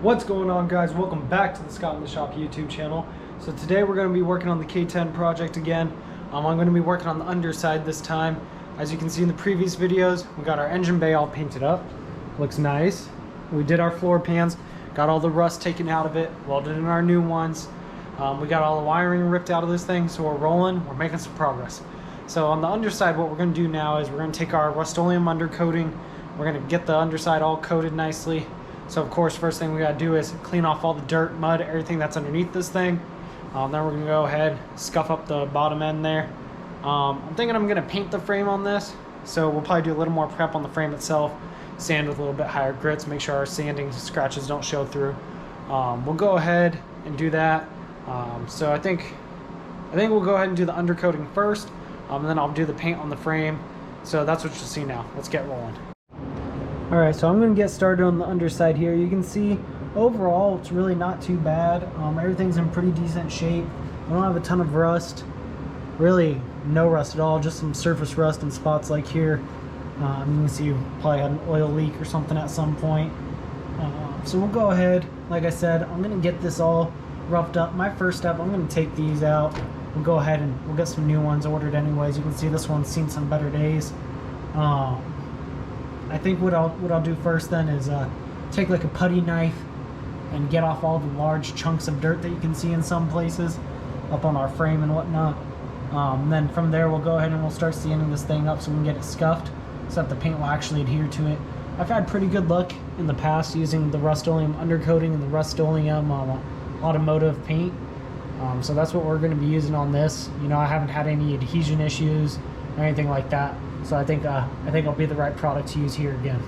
What's going on, guys? Welcome back to the Scott in the Shop YouTube channel. So today we're going to be working on the K10 project again. I'm going to be working on the underside this time. As you can see in the previous videos, we got our engine bay all painted up. Looks nice. We did our floor pans, got all the rust taken out of it, welded in our new ones. We got all the wiring ripped out of this thing, so we're rolling. We're making some progress. So on the underside, what we're going to do now is we're going to take our Rust-Oleum undercoating. We're going to get the underside all coated nicely. So of course, first thing we got to do is clean off all the dirt, mud, everything that's underneath this thing. Then we're going to go ahead, scuff up the bottom end there. I'm thinking I'm going to paint the frame on this. So we'll probably do a little more prep on the frame itself, sand with a little bit higher grits, make sure our sanding scratches don't show through. We'll go ahead and do that. So I think we'll go ahead and do the undercoating first, and then I'll do the paint on the frame. So that's what you'll see now. Let's get rolling. Alright, so I'm going to get started on the underside here. You can see overall it's really not too bad. Everything's in pretty decent shape. I don't have a ton of rust. Really no rust at all, just some surface rust in spots like here. You can see you probably had an oil leak or something at some point. So we'll go ahead, like I said, I'm going to get this all roughed up. My first step, I'm going to take these out. We'll go ahead and we'll get some new ones ordered anyways. You can see this one's seen some better days. I think what I'll do first then is take like a putty knife and get off all the large chunks of dirt that you can see in some places up on our frame and whatnot. Then from there we'll go ahead and we'll start sanding this thing up so we can get it scuffed so that the paint will actually adhere to it. I've had pretty good luck in the past using the Rust-Oleum undercoating and the Rust-Oleum automotive paint. So that's what we're going to be using on this. You know, I haven't had any adhesion issues or anything like that. So I think it'll be the right product to use here again.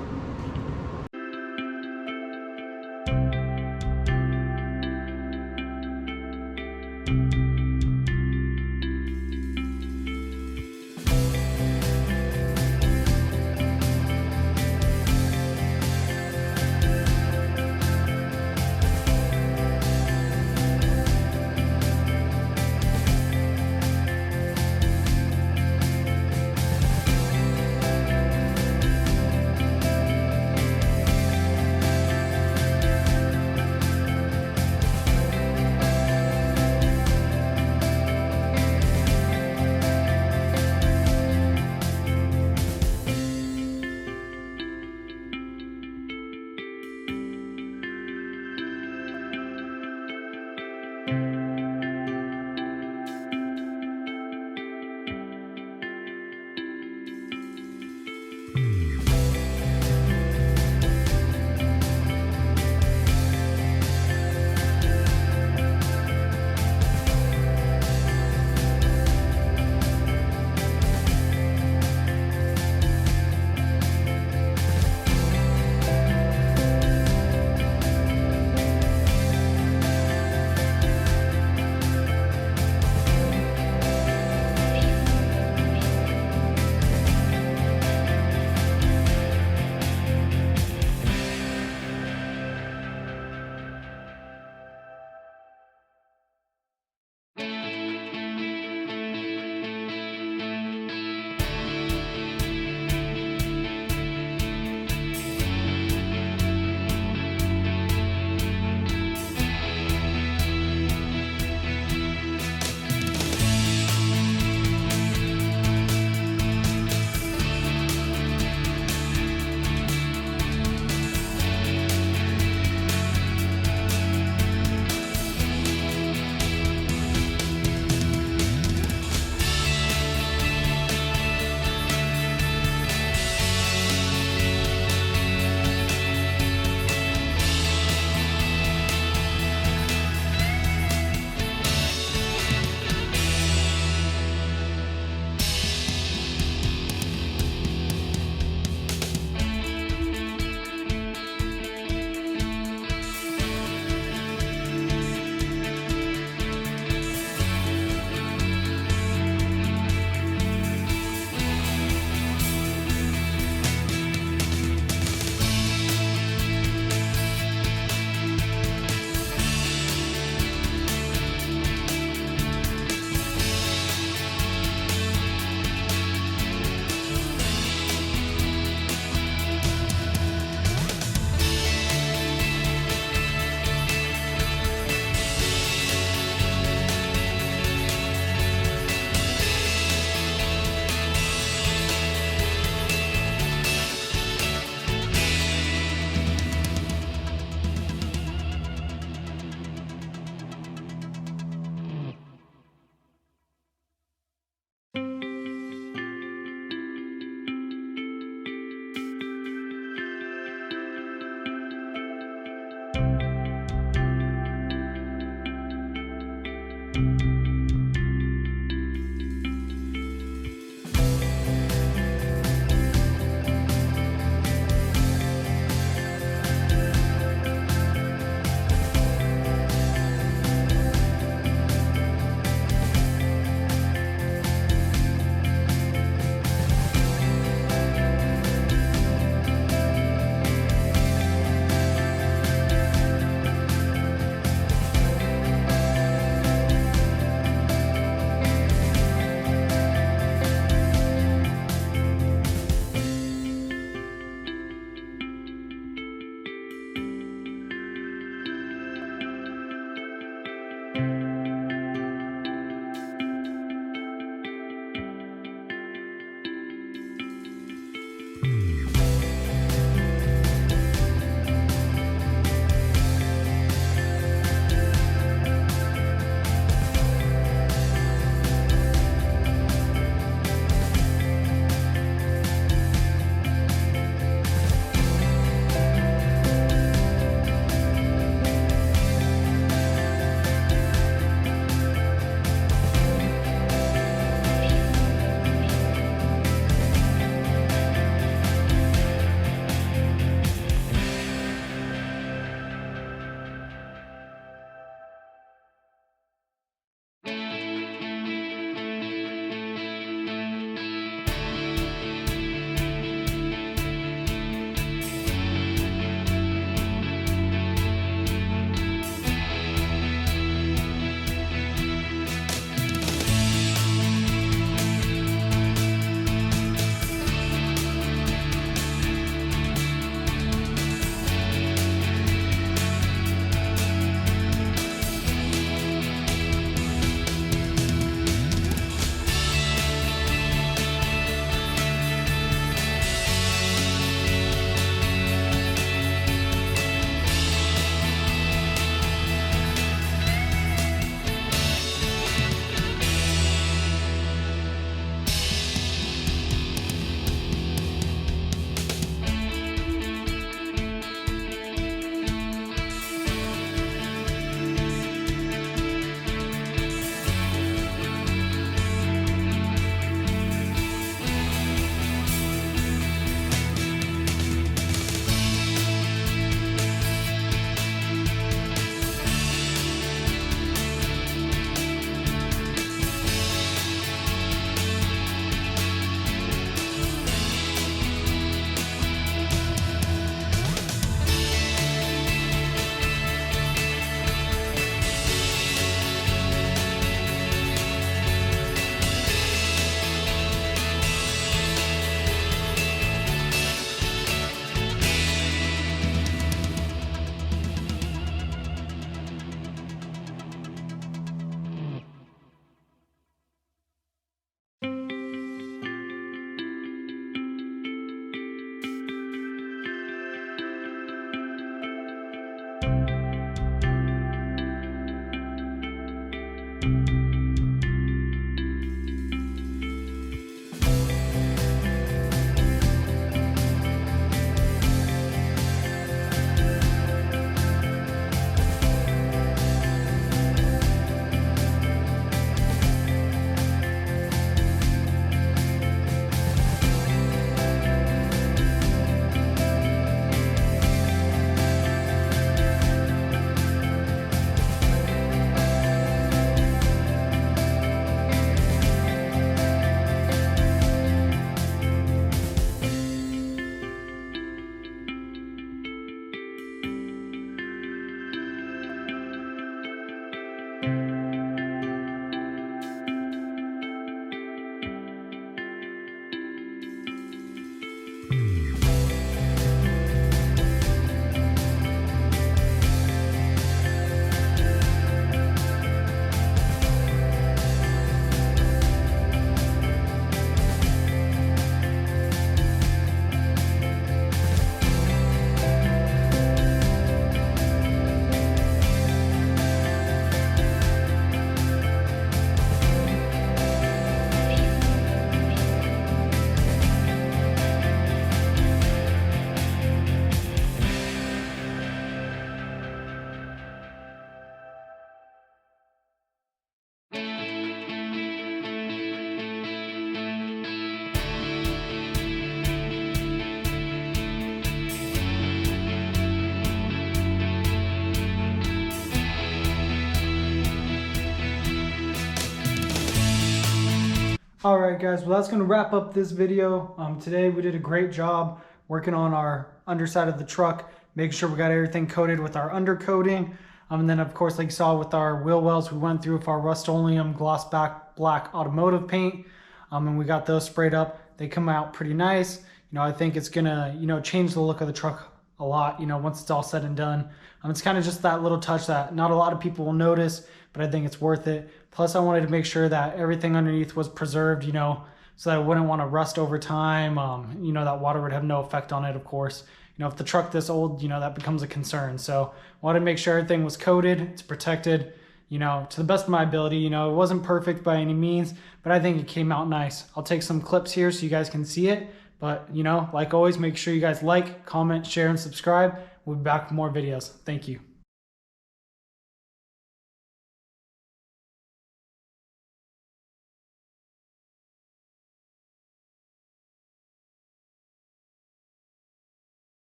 Alright guys, well that's going to wrap up this video. Today we did a great job working on our underside of the truck, making sure we got everything coated with our undercoating. And then of course, like you saw with our wheel wells, we went through with our Rust-Oleum gloss black automotive paint. And we got those sprayed up. They come out pretty nice. I think it's gonna, change the look of the truck a lot, once it's all said and done. It's kind of just that little touch that not a lot of people will notice, but I think it's worth it. Plus I wanted to make sure that everything underneath was preserved, so that I wouldn't want to rust over time. That water would have no effect on it, of course. If the truck this old, that becomes a concern. So I wanted to make sure everything was coated, it's protected, to the best of my ability. It wasn't perfect by any means, but I think it came out nice. I'll take some clips here so you guys can see it. But, like always, make sure you guys like, comment, share, and subscribe. We'll be back with more videos. Thank you.